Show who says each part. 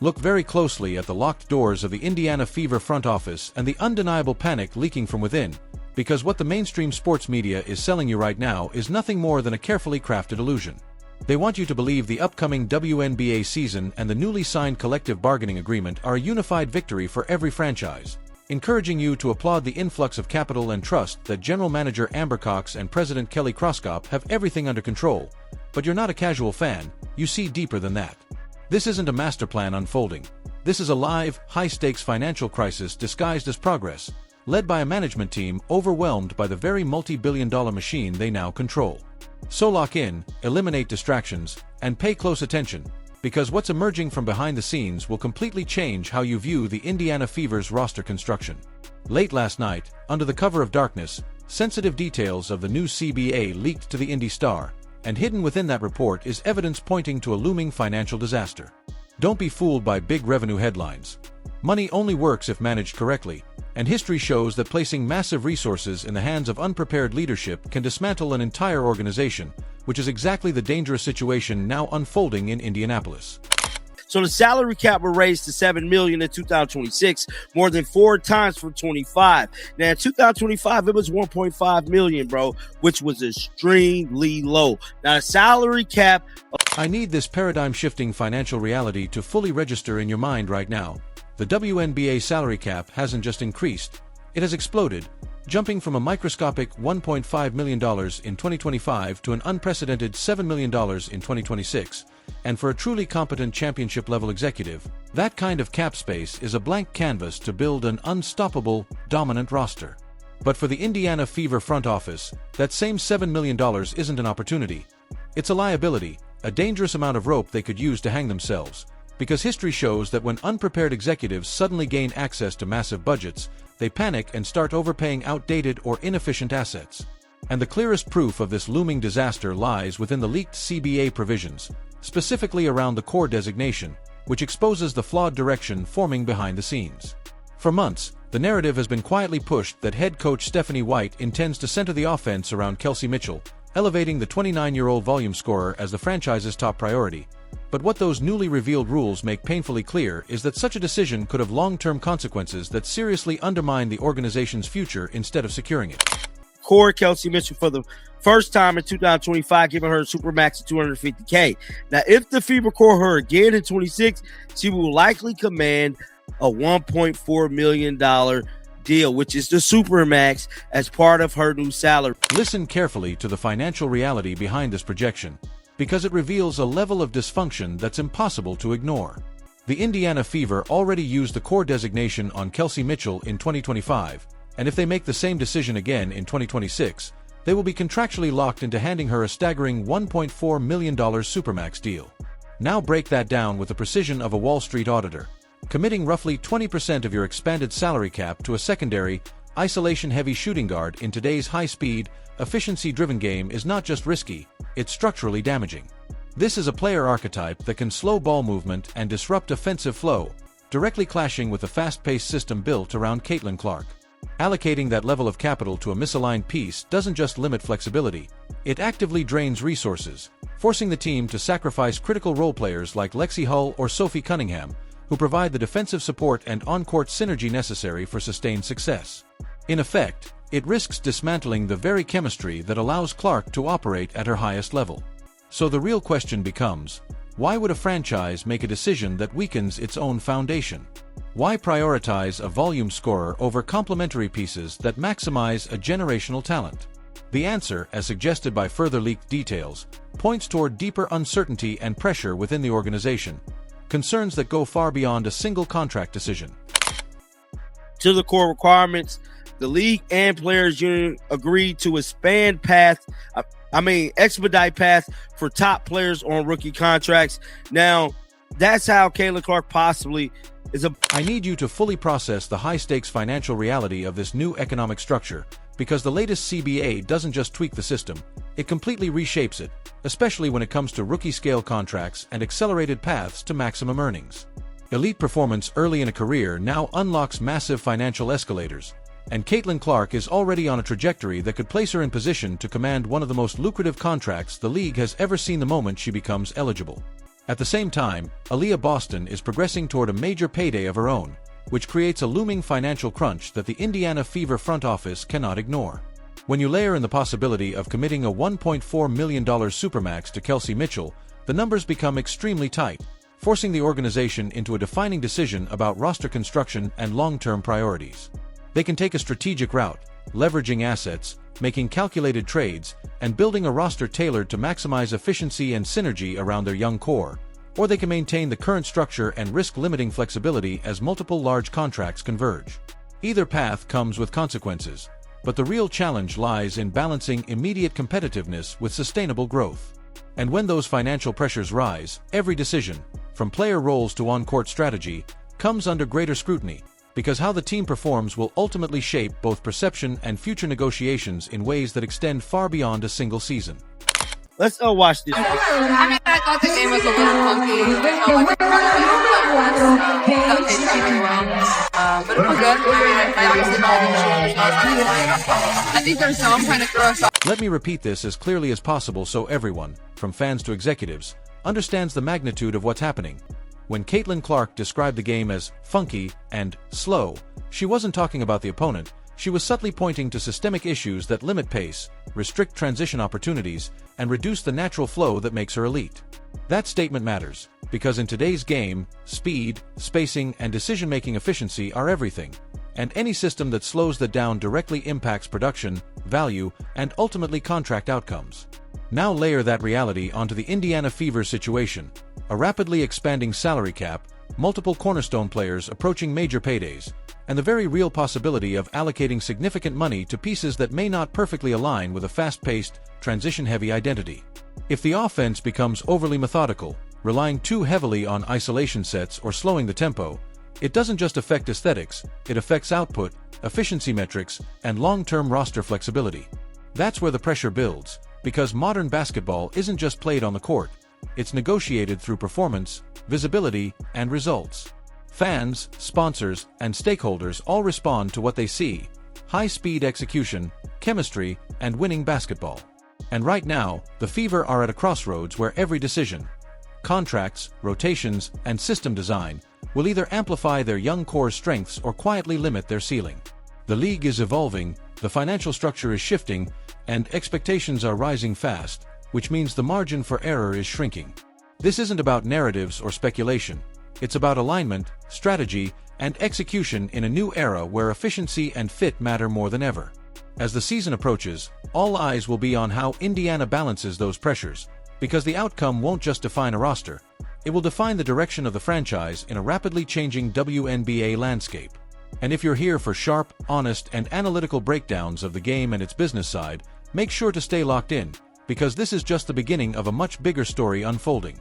Speaker 1: Look very closely at the locked doors of the Indiana Fever front office and the undeniable panic leaking from within, because what the mainstream sports media is selling you right now is nothing more than a carefully crafted illusion. They want you to believe the upcoming WNBA season and the newly signed collective bargaining agreement are a unified victory for every franchise, encouraging you to applaud the influx of capital and trust that General Manager Amber Cox and President Kelly Kroskop have everything under control. But you're not a casual fan, you see deeper than that. This isn't a master plan unfolding. This is a live, high-stakes financial crisis disguised as progress, led by a management team overwhelmed by the very multi-billion-dollar machine they now control. So lock in, eliminate distractions, and pay close attention, because what's emerging from behind the scenes will completely change how you view the Indiana Fever's roster construction. Late last night, under the cover of darkness, sensitive details of the new CBA leaked to the Indy Star, and hidden within that report is evidence pointing to a looming financial disaster. Don't be fooled by big revenue headlines. Money only works if managed correctly, and history shows that placing massive resources in the hands of unprepared leadership can dismantle an entire organization, which is exactly the dangerous situation now unfolding in Indianapolis.
Speaker 2: So the salary cap was raised to $7 million in 2026, more than 4 times from 25. Now in 2025, it was $1.5 million, bro, which was extremely low. Now the salary cap.
Speaker 1: I need this paradigm-shifting financial reality to fully register in your mind right now. The WNBA salary cap hasn't just increased, it has exploded, jumping from a microscopic $1.5 million in 2025 to an unprecedented $7 million in 2026. And for a truly competent championship-level executive, that kind of cap space is a blank canvas to build an unstoppable, dominant roster. But for the Indiana Fever front office, that same $7 million isn't an opportunity. It's a liability, a dangerous amount of rope they could use to hang themselves. Because history shows that when unprepared executives suddenly gain access to massive budgets, they panic and start overpaying outdated or inefficient assets. And the clearest proof of this looming disaster lies within the leaked CBA provisions, specifically around the core designation, which exposes the flawed direction forming behind the scenes. For months, the narrative has been quietly pushed that head coach Stephanie White intends to center the offense around Kelsey Mitchell, elevating the 29-year-old volume scorer as the franchise's top priority. But what those newly revealed rules make painfully clear is that such a decision could have long-term consequences that seriously undermine the organization's future instead of securing it.
Speaker 2: Core Kelsey Mitchell for the first time in 2025, giving her a supermax of $250K. Now, if the Fever core her again in 26, she will likely command a $1.4 million deal, which is the supermax, as part of her new salary.
Speaker 1: Listen carefully to the financial reality behind this projection, because it reveals a level of dysfunction that's impossible to ignore. The Indiana Fever already used the core designation on Kelsey Mitchell in 2025, and if they make the same decision again in 2026, they will be contractually locked into handing her a staggering $1.4 million supermax deal. Now break that down with the precision of a Wall Street auditor. Committing roughly 20% of your expanded salary cap to a secondary, isolation-heavy shooting guard in today's high-speed, efficiency-driven game is not just risky, it's structurally damaging. This is a player archetype that can slow ball movement and disrupt offensive flow, directly clashing with the fast-paced system built around Caitlin Clark. Allocating that level of capital to a misaligned piece doesn't just limit flexibility, it actively drains resources, forcing the team to sacrifice critical role players like Lexi Hull or Sophie Cunningham, who provide the defensive support and on-court synergy necessary for sustained success. In effect, it risks dismantling the very chemistry that allows Clark to operate at her highest level. So the real question becomes, why would a franchise make a decision that weakens its own foundation? Why prioritize a volume scorer over complementary pieces that maximize a generational talent? The answer, as suggested by further leaked details, points toward deeper uncertainty and pressure within the organization, concerns that go far beyond a single contract decision.
Speaker 2: To the core requirements, the league and players union agreed to expedite path for top players on rookie contracts. Now, that's how Caitlin Clark possibly is a...
Speaker 1: I need you to fully process the high-stakes financial reality of this new economic structure, because the latest CBA doesn't just tweak the system, it completely reshapes it, especially when it comes to rookie-scale contracts and accelerated paths to maximum earnings. Elite performance early in a career now unlocks massive financial escalators, and Caitlin Clark is already on a trajectory that could place her in position to command one of the most lucrative contracts the league has ever seen the moment she becomes eligible. At the same time, Aaliyah Boston is progressing toward a major payday of her own, which creates a looming financial crunch that the Indiana Fever front office cannot ignore. When you layer in the possibility of committing a $1.4 million supermax to Kelsey Mitchell, the numbers become extremely tight, forcing the organization into a defining decision about roster construction and long-term priorities. They can take a strategic route, leveraging assets, making calculated trades, and building a roster tailored to maximize efficiency and synergy around their young core, or they can maintain the current structure and risk limiting flexibility as multiple large contracts converge. Either path comes with consequences, but the real challenge lies in balancing immediate competitiveness with sustainable growth. And when those financial pressures rise, every decision, from player roles to on-court strategy, comes under greater scrutiny, because how the team performs will ultimately shape both perception and future negotiations in ways that extend far beyond a single season.
Speaker 2: Let's watch this.
Speaker 3: I mean, I thought the game was a little funky. But it was good. I obviously I think there's some kind of throw us off.
Speaker 1: Let me repeat this as clearly as possible so everyone, from fans to executives, understands the magnitude of what's happening. When Caitlin Clark described the game as funky and slow, she wasn't talking about the opponent. She was subtly pointing to systemic issues that limit pace, restrict transition opportunities, and reduce the natural flow that makes her elite. That statement matters, because in today's game, speed, spacing, and decision-making efficiency are everything, and any system that slows that down directly impacts production, value, and ultimately contract outcomes. Now layer that reality onto the Indiana Fever situation, a rapidly expanding salary cap, multiple cornerstone players approaching major paydays, and the very real possibility of allocating significant money to pieces that may not perfectly align with a fast-paced, transition-heavy identity. If the offense becomes overly methodical, relying too heavily on isolation sets or slowing the tempo, it doesn't just affect aesthetics, it affects output, efficiency metrics, and long-term roster flexibility. That's where the pressure builds, because modern basketball isn't just played on the court, it's negotiated through performance, visibility, and results. Fans, sponsors, and stakeholders all respond to what they see: high-speed execution, chemistry, and winning basketball. And right now, the Fever are at a crossroads where every decision, contracts, rotations, and system design will either amplify their young core's strengths or quietly limit their ceiling. The league is evolving, the financial structure is shifting, and expectations are rising fast, which means the margin for error is shrinking. This isn't about narratives or speculation. It's about alignment, strategy, and execution in a new era where efficiency and fit matter more than ever. As the season approaches, all eyes will be on how Indiana balances those pressures, because the outcome won't just define a roster, it will define the direction of the franchise in a rapidly changing WNBA landscape. And if you're here for sharp, honest, and analytical breakdowns of the game and its business side, make sure to stay locked in, because this is just the beginning of a much bigger story unfolding.